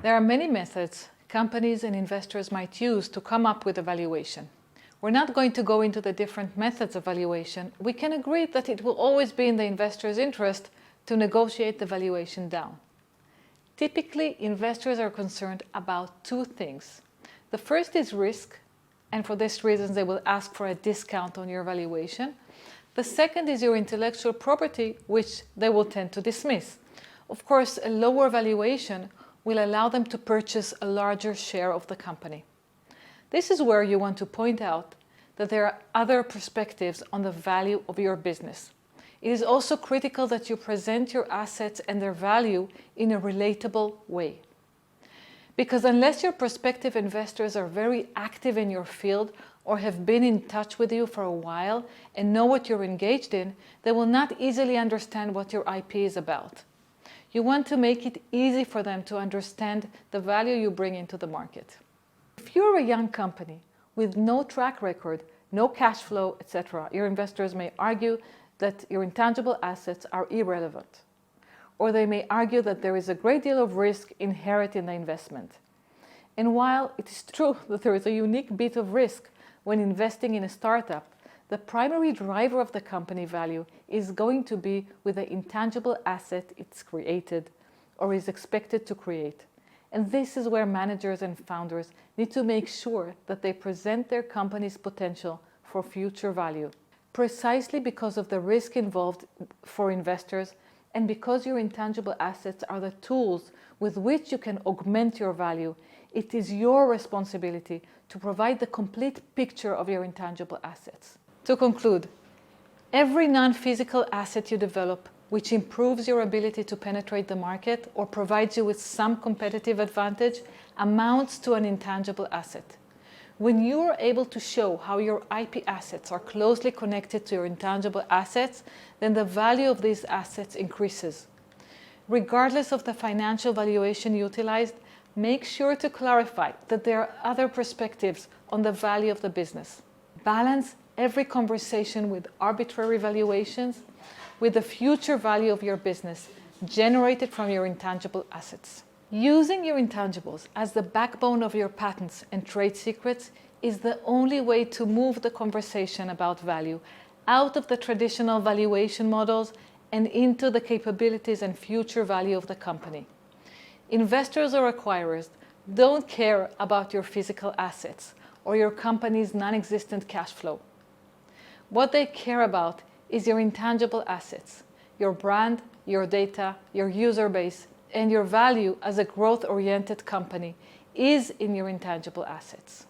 There are many methods companies and investors might use to come up with a valuation. We're not going to go into the different methods of valuation. We can agree that it will always be in the investor's interest to negotiate the valuation down. Typically, investors are concerned about two things. The first is risk, and for this reason they will ask for a discount on your valuation. The second is your intellectual property, which they will tend to dismiss. Of course, a lower valuation will allow them to purchase a larger share of the company. This is where you want to point out that there are other perspectives on the value of your business. It is also critical that you present your assets and their value in a relatable way. Because unless your prospective investors are very active in your field or have been in touch with you for a while and know what you're engaged in, they will not easily understand what your IP is about. You want to make it easy for them to understand the value you bring into the market. If you're a young company with no track record, no cash flow, etc., your investors may argue that your intangible assets are irrelevant. Or they may argue that there is a great deal of risk inherent in the investment. And while it is true that there is a unique bit of risk when investing in a startup, the primary driver of the company value is going to be with the intangible asset it's created or is expected to create. And this is where managers and founders need to make sure that they present their company's potential for future value. Precisely because of the risk involved for investors and because your intangible assets are the tools with which you can augment your value, it is your responsibility to provide the complete picture of your intangible assets. To conclude, every non-physical asset you develop which improves your ability to penetrate the market or provides you with some competitive advantage amounts to an intangible asset. When you are able to show how your IP assets are closely connected to your intangible assets, then the value of these assets increases. Regardless of the financial valuation utilized, make sure to clarify that there are other perspectives on the value of the business. Balance every conversation with arbitrary valuations with the future value of your business generated from your intangible assets. Using your intangibles as the backbone of your patents and trade secrets is the only way to move the conversation about value out of the traditional valuation models and into the capabilities and future value of the company. Investors or acquirers don't care about your physical assets or your company's non-existent cash flow. What they care about is your intangible assets, your brand, your data, your user base, and your value as a growth-oriented company is in your intangible assets.